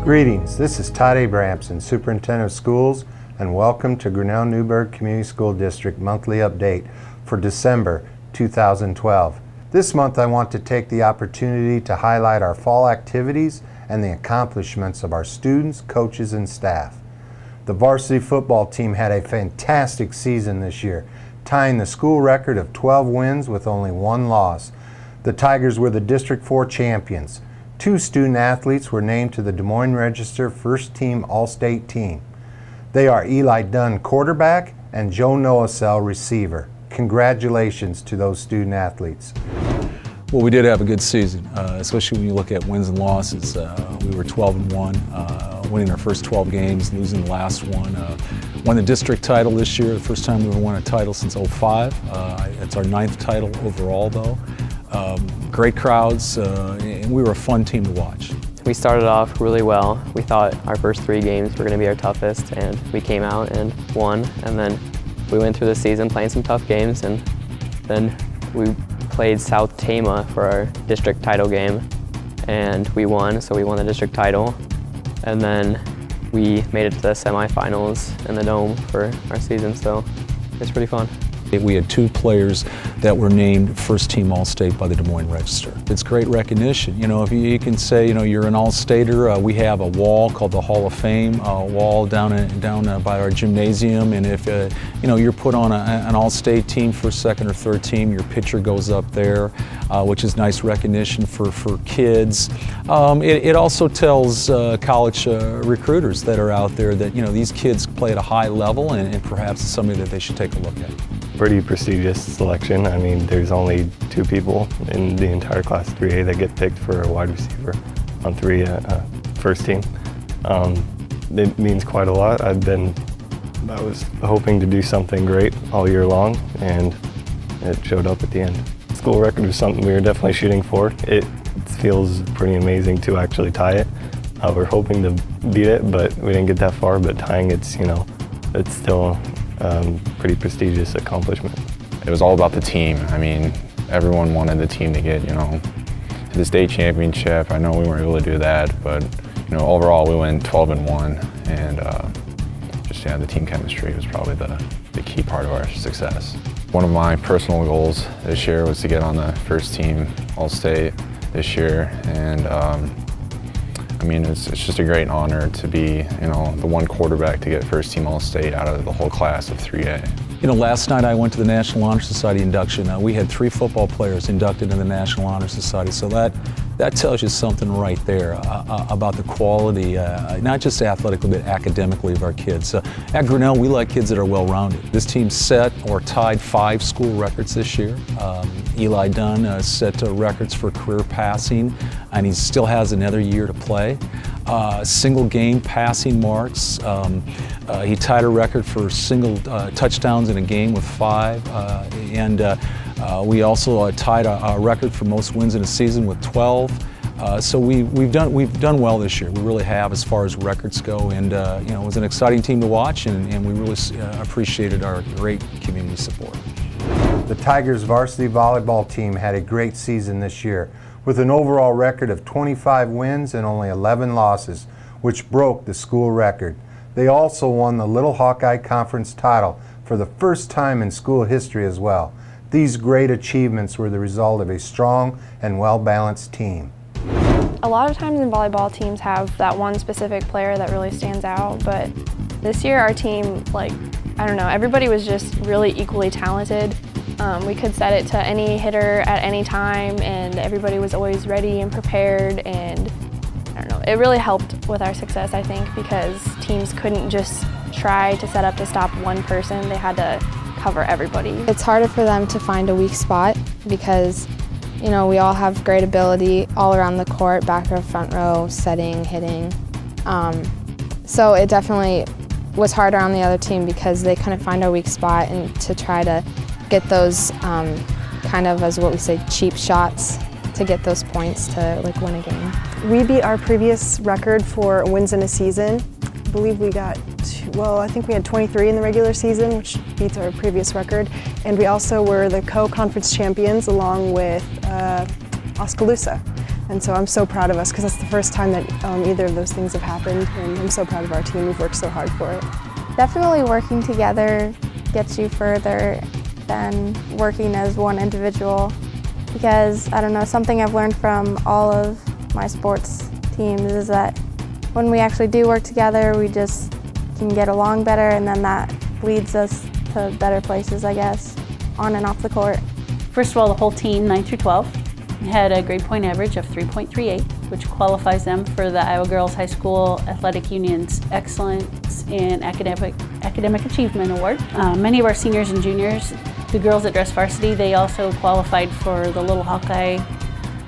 Greetings, this is Todd Abrahamson, Superintendent of Schools, and welcome to Grinnell Newburg Community School District Monthly Update for December 2012. This month I want to take the opportunity to highlight our fall activities and the accomplishments of our students, coaches, and staff. The varsity football team had a fantastic season this year, tying the school record of 12 wins with only one loss. The Tigers were the District 4 champions. 2 student athletes were named to the Des Moines Register First Team All-State team. They are Eli Dunne, quarterback, and Joe Nowasell, receiver. Congratulations to those student athletes. Well, we did have a good season, especially when you look at wins and losses. We were 12-1, winning our first 12 games, losing the last one. Won the district title this year, the first time we ever won a title since '05. It's our 9th title overall, though. Great crowds, and we were a fun team to watch. We started off really well. We thought our first 3 games were going to be our toughest, and we came out and won. And then we went through the season playing some tough games, and then we played South Tama for our district title game, and we won, so we won the district title. And then we made it to the semifinals in the Dome for our season, so it's pretty fun. We had 2 players that were named First Team All-State by the Des Moines Register. It's great recognition. You know, if you can say, you know, you're an All-Stater, we have a wall called the Hall of Fame, a wall down by our gymnasium, and if you know, you're put on an All-State team, first, second, or third team, your picture goes up there, which is nice recognition for kids. It also tells college recruiters that are out there that, you know, these kids play at a high level, and perhaps it's something that they should take a look at. Pretty prestigious selection. I mean, there's only 2 people in the entire Class 3A that get picked for a wide receiver on 3 first team. It means quite a lot. I was hoping to do something great all year long, and it showed up at the end. School record was something we were definitely shooting for. It feels pretty amazing to actually tie it. We're hoping to beat it, but we didn't get that far. But tying it's still pretty prestigious accomplishment. It was all about the team. I mean, everyone wanted the team to get, to the state championship. I know we weren't able to do that, but, overall we went 12-1, and the team chemistry was probably the key part of our success. One of my personal goals this year was to get on the first team All-State this year, and I mean, it's just a great honor to be, the one quarterback to get first team All-State out of the whole class of 3A. Last night I went to the National Honor Society induction. We had 3 football players inducted in the National Honor Society, so that tells you something right there about the quality, not just athletically, but academically of our kids. At Grinnell, we like kids that are well-rounded. This team set or tied 5 school records this year. Eli Dunne set records for career passing, and he still has another year to play. Single game passing marks. He tied a record for single touchdowns in a game with 5, and we also tied a record for most wins in a season with 12. So we've done well this year. We really have, as far as records go, and it was an exciting team to watch, and we really appreciated our great community support. The Tigers varsity volleyball team had a great season this year, with an overall record of 25 wins and only 11 losses, which broke the school record. They also won the Little Hawkeye Conference title for the first time in school history as well. These great achievements were the result of a strong and well-balanced team. A lot of times in volleyball, teams have that one specific player that really stands out, but this year our team, everybody was just really equally talented. We could set it to any hitter at any time, and everybody was always ready and prepared, and it really helped with our success, I think, because teams couldn't just try to set up to stop one person. They had to cover everybody. It's harder for them to find a weak spot because, we all have great ability all around the court, back row, front row, setting, hitting. So it definitely was harder on the other team because they couldn't find a weak spot and to try to get those kind of, as what we say, cheap shots to get those points to win a game. We beat our previous record for wins in a season. I believe we got, I think we had 23 in the regular season, which beats our previous record. And we also were the co-conference champions along with Oskaloosa. And so I'm so proud of us because that's the first time that either of those things have happened, and I'm so proud of our team. We've worked so hard for it. Definitely working together gets you further than working as one individual, because I don't know, something I've learned from all of my sports teams is that when we actually do work together, we just can get along better, and then that leads us to better places, I guess, on and off the court. First of all, the whole team, 9 through 12, had a grade point average of 3.38, which qualifies them for the Iowa Girls High School Athletic Union's Excellence in Academic Achievement Award. Many of our seniors and juniors, the girls that dress varsity, they also qualified for the Little Hawkeye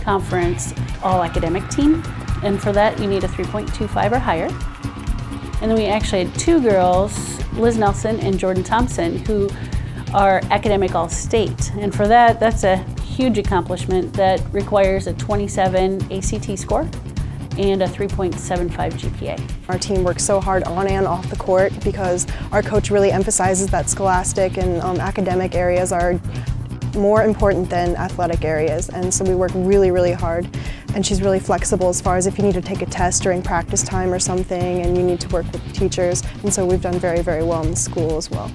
Conference All-Academic Team, and for that you need a 3.25 or higher. And then we actually had 2 girls, Liz Nelson and Jordan Thompson, who are Academic All-State, and for that, that's a huge accomplishment that requires a 27 ACT score and a 3.75 GPA. Our team works so hard on and off the court because our coach really emphasizes that scholastic and academic areas are more important than athletic areas, and so we work really, really hard. And she's really flexible as far as if you need to take a test during practice time or something and you need to work with teachers, and so we've done very, very well in the school as well.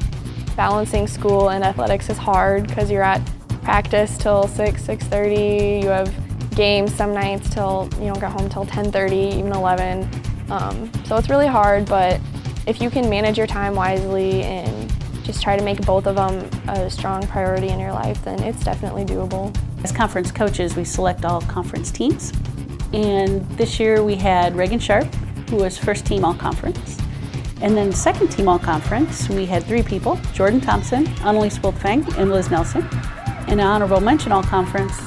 Balancing school and athletics is hard because you're at practice till 6:30. You have games some nights till, you don't get home till 10:30, even 11. So it's really hard, but if you can manage your time wisely and just try to make both of them a strong priority in your life, then it's definitely doable. As conference coaches, we select all conference teams. And this year we had Reagan Sharp, who was first team all-conference. And then second team all-conference, we had 3 people, Jordan Thompson, Annalise Wiltfang, and Liz Nelson. And an honorable mention all-conference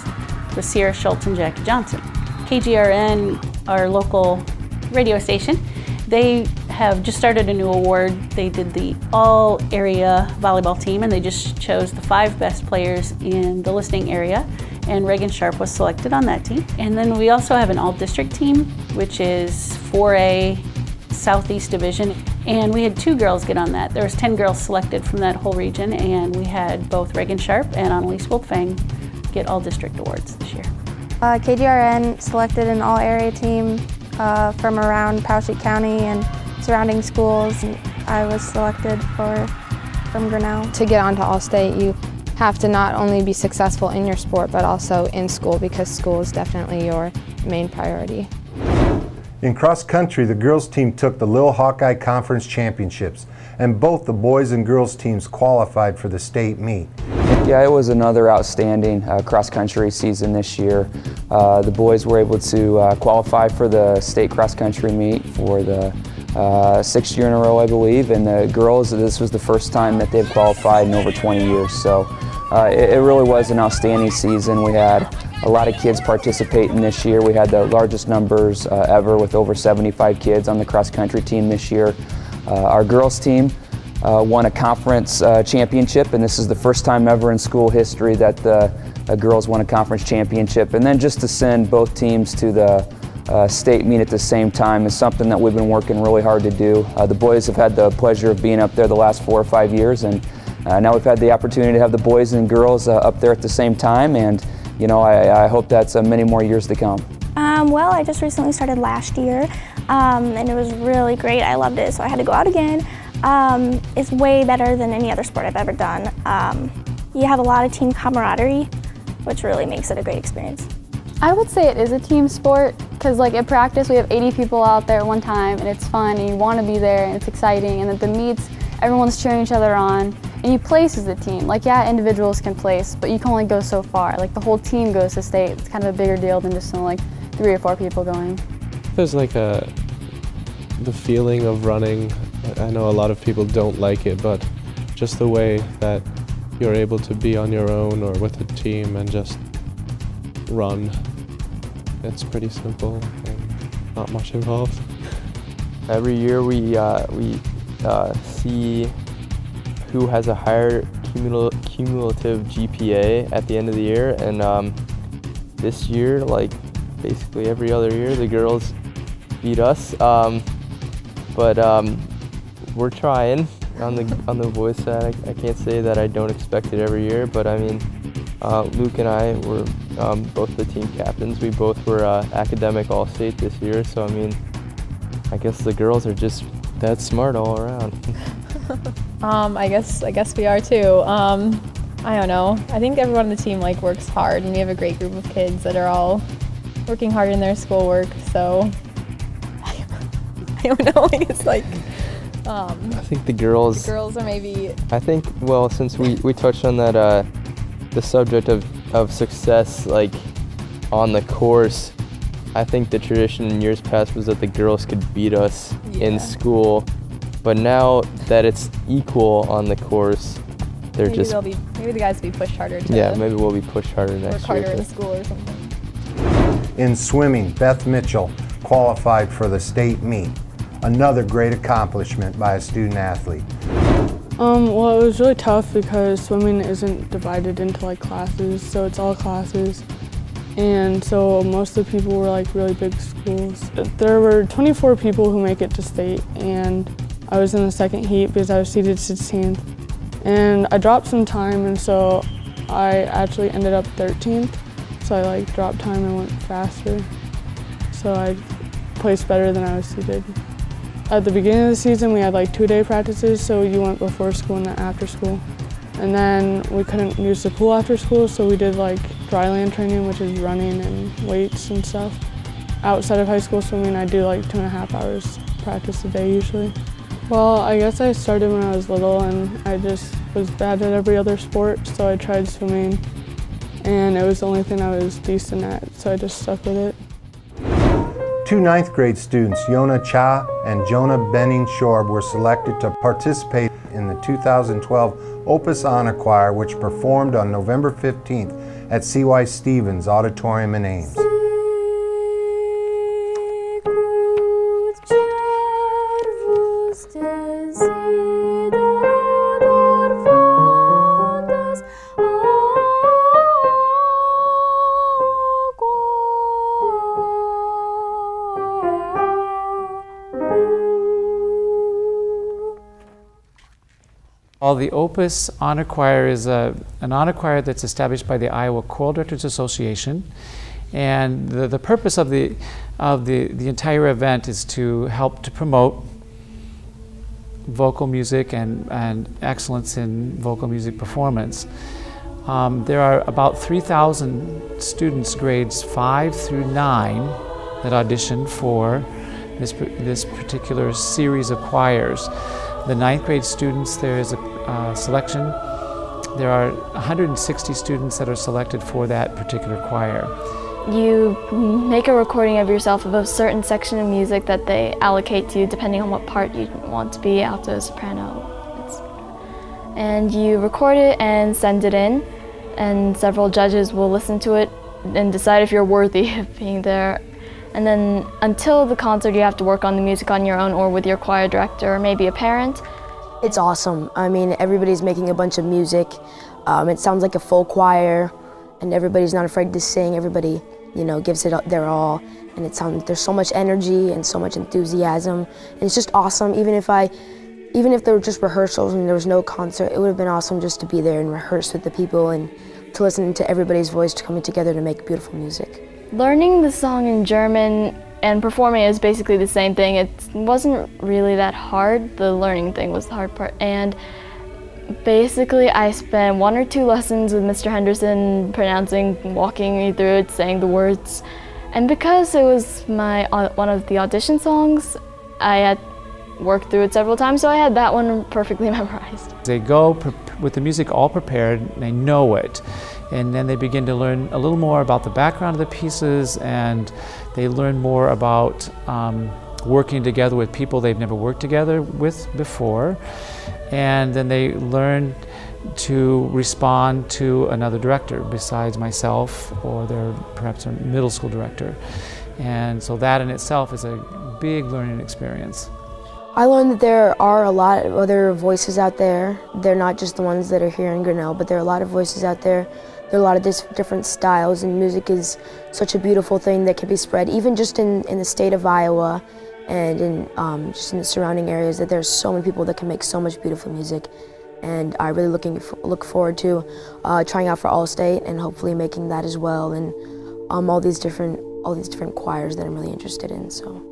was Sierra Schultz and Jackie Johnson. KGRN, our local radio station, they have just started a new award. They did the all-area volleyball team, and they just chose the 5 best players in the listening area, and Reagan Sharp was selected on that team. And then we also have an all-district team, which is 4A Southeast Division, and we had 2 girls get on that. There was 10 girls selected from that whole region, and we had both Reagan Sharp and Annalise Wiltfang get all district awards this year. KGRN selected an all-area team from around Poweshiek County and surrounding schools. And I was selected from Grinnell. To get onto All-State, you have to not only be successful in your sport, but also in school, because school is definitely your main priority. In cross country, the girls team took the Little Hawkeye Conference Championships, and both the boys and girls teams qualified for the state meet. Yeah, it was another outstanding cross country season this year. The boys were able to qualify for the state cross country meet for the 6th year in a row, I believe, and the girls, this was the first time that they've qualified in over 20 years. So it really was an outstanding season. We had a lot of kids participating this year. We had the largest numbers ever, with over 75 kids on the cross country team this year. Our girls team won a conference championship, and this is the first time ever in school history that the girls won a conference championship. And then just to send both teams to the state meet at the same time is something that we've been working really hard to do. The boys have had the pleasure of being up there the last 4 or 5 years, and now we've had the opportunity to have the boys and girls up there at the same time, and you know, I hope that's many more years to come. Well, I just recently started last year, and it was really great. I loved it, so I had to go out again. It's way better than any other sport I've ever done. You have a lot of team camaraderie, which really makes it a great experience. I would say it is a team sport, because like at practice we have 80 people out there at one time, and it's fun, and you want to be there, and it's exciting, and at the meets everyone's cheering each other on, and you place as a team. Like, yeah, individuals can place, but you can only go so far. Like, the whole team goes to state. It's kind of a bigger deal than just like 3 or 4 people going. There's like the feeling of running. I know a lot of people don't like it, but just the way that you're able to be on your own or with a team and just run. It's pretty simple and not much involved. Every year we see who has a higher cumulative GPA at the end of the year, and this year, like basically every other year, the girls beat us. But we're trying on the boys side. I can't say that I don't expect it every year, but I mean, Luke and I were both the team captains. We both were academic all-state this year, so I mean, I guess the girls are just that smart all around. I guess we are too. I don't know. I think everyone on the team works hard, and we have a great group of kids that are all working hard in their schoolwork. So I don't know. It's I think the girls. The girls are maybe. I think since we touched on that the subject of success on the course, I think the tradition in years past was that the girls could beat us in school, but now that it's equal on the course, they're maybe the guys will be pushed harder to maybe we'll be pushed harder next year. Work harder in school or something. In swimming, Beth Mitchell qualified for the state meet. Another great accomplishment by a student athlete. Well, it was really tough because swimming isn't divided into classes, so it's all classes. And so most of the people were really big schools. There were 24 people who make it to state, and I was in the second heat because I was seeded 16th. And I dropped some time, and so I actually ended up 13th. So I dropped time and went faster. So I placed better than I was seeded. At the beginning of the season, we had 2-day practices, so you went before school and then after school. And then we couldn't use the pool after school, so we did dry land training, which is running and weights and stuff. Outside of high school swimming, I do 2.5 hours practice a day usually. Well, I guess I started when I was little, and I just was bad at every other sport, so I tried swimming, and it was the only thing I was decent at, so I just stuck with it. Two 9th grade students, Yona Cha and Jonah Benning Shorb, were selected to participate in the 2012 Opus Honor Choir, which performed on November 15th at C.Y. Stevens Auditorium in Ames. Well, the Opus Honor Choir is an honor choir that's established by the Iowa Choral Directors Association, and the purpose of the entire event is to help to promote vocal music and excellence in vocal music performance. There are about 3,000 students, grades 5 through 9, that audition for this particular series of choirs. The 9th grade students, there is a selection. There are 160 students that are selected for that particular choir. You make a recording of yourself of a certain section of music that they allocate to you depending on what part you want to be, alto, soprano. And you record it and send it in, and several judges will listen to it and decide if you're worthy of being there. And then until the concert, you have to work on the music on your own or with your choir director or maybe a parent. It's awesome. I mean, everybody's making a bunch of music. It sounds like a full choir, and everybody's not afraid to sing. Everybody, gives it their all, and there's so much energy and so much enthusiasm. And it's just awesome. Even if there were just rehearsals and there was no concert, it would have been awesome just to be there and rehearse with the people and to listen to everybody's voice coming together to make beautiful music. Learning the song in German and performing is basically the same thing. It wasn't really that hard. The learning thing was the hard part. And basically I spent 1 or 2 lessons with Mr. Henderson pronouncing, walking me through it, saying the words. And because it was one of the audition songs, I had worked through it several times, so I had that one perfectly memorized. They go with the music all prepared, they know it. And then they begin to learn a little more about the background of the pieces, and they learn more about working together with people they've never worked together with before. And then they learn to respond to another director besides myself or perhaps a middle school director. And so that in itself is a big learning experience. I learned that there are a lot of other voices out there. They're not just the ones that are here in Grinnell, but there are a lot of voices out there. There are a lot of different styles, and music is such a beautiful thing that can be spread, even just in the state of Iowa and just in the surrounding areas, that there's so many people that can make so much beautiful music. and I really look forward to trying out for All-State and hopefully making that as well, and all these different choirs that I'm really interested in. So.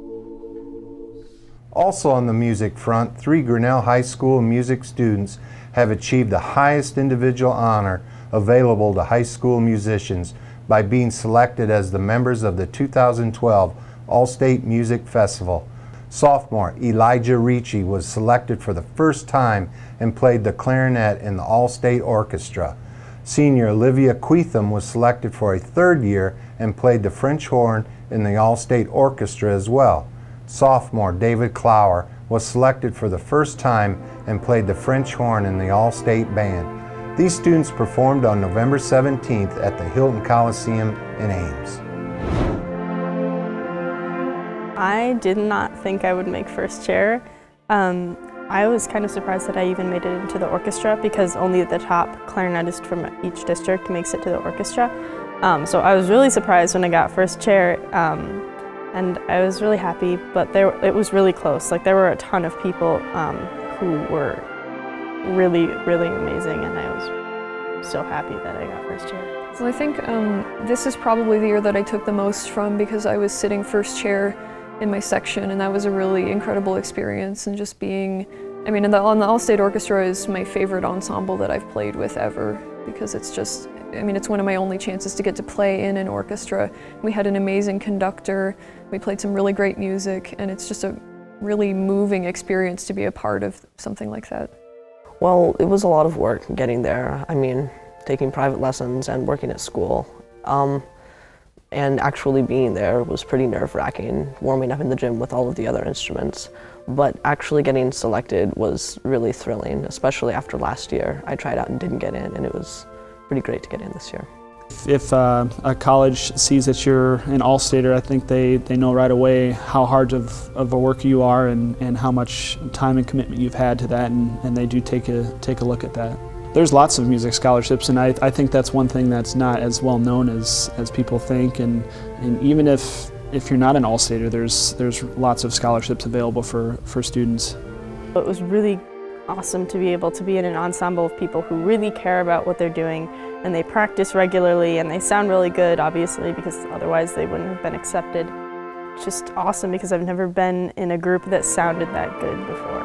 Also on the music front, 3 Grinnell High School music students have achieved the highest individual honor available to high school musicians by being selected as the members of the 2012 All-State Music Festival. Sophomore Elijah Ricci was selected for the first time and played the clarinet in the All-State Orchestra. Senior Olivia Queetham was selected for a 3rd year and played the French horn in the All-State Orchestra as well. Sophomore David Clower was selected for the first time and played the French horn in the All-State Band. These students performed on November 17th at the Hilton Coliseum in Ames. I did not think I would make first chair. I was kind of surprised that I even made it into the orchestra because only the top clarinetist from each district makes it to the orchestra. So I was really surprised when I got first chair. And I was really happy, but it was really close. Like, there were a ton of people who were really, really amazing, and I was so happy that I got first chair. Well, I think this is probably the year that I took the most from, because I was sitting first chair in my section, and that was a really incredible experience. And just being, I mean, the All-State Orchestra is my favorite ensemble that I've played with ever, because it's just, I mean, it's one of my only chances to get to play in an orchestra. We had an amazing conductor, we played some really great music, and it's just a really moving experience to be a part of something like that. Well, it was a lot of work getting there. I mean, taking private lessons and working at school. And actually being there was pretty nerve-wracking, warming up in the gym with all of the other instruments. But actually getting selected was really thrilling, especially after last year. I tried out and didn't get in, and it was pretty great to get in this year. If a college sees that you're an all-stater, I think they know right away how hard of a worker you are and how much time and commitment you've had to that, and they do take a look at that. There's lots of music scholarships, and I think that's one thing that's not as well known as people think, and even if you're not an all-stater, there's lots of scholarships available for students. It was really awesome to be able to be in an ensemble of people who really care about what they're doing, and they practice regularly, and they sound really good, obviously, because otherwise they wouldn't have been accepted. It's just awesome because I've never been in a group that sounded that good before.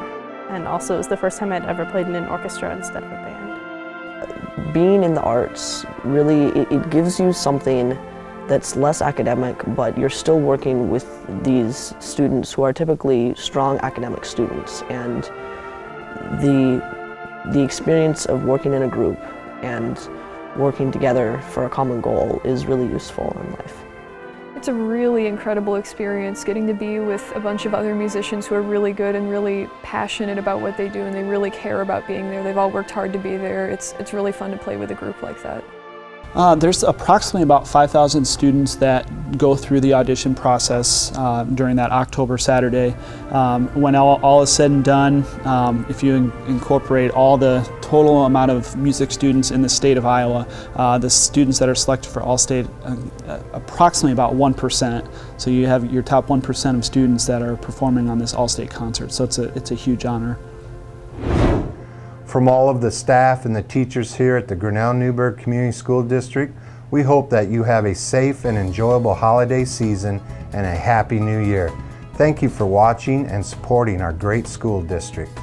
And also it was the first time I'd ever played in an orchestra instead of a band. Being in the arts, really, it gives you something that's less academic, but you're still working with these students who are typically strong academic students, and the experience of working in a group and working together for a common goal is really useful in life. It's a really incredible experience getting to be with a bunch of other musicians who are really good and really passionate about what they do, and they really care about being there. They've all worked hard to be there. It's really fun to play with a group like that. There's approximately about 5,000 students that go through the audition process during that October Saturday. When all is said and done, if you incorporate all the total amount of music students in the state of Iowa, the students that are selected for All-State, approximately about 1%. So you have your top 1% of students that are performing on this All-State concert. So it's a huge honor. From all of the staff and the teachers here at the Grinnell Newburg Community School District, we hope that you have a safe and enjoyable holiday season and a happy new year. Thank you for watching and supporting our great school district.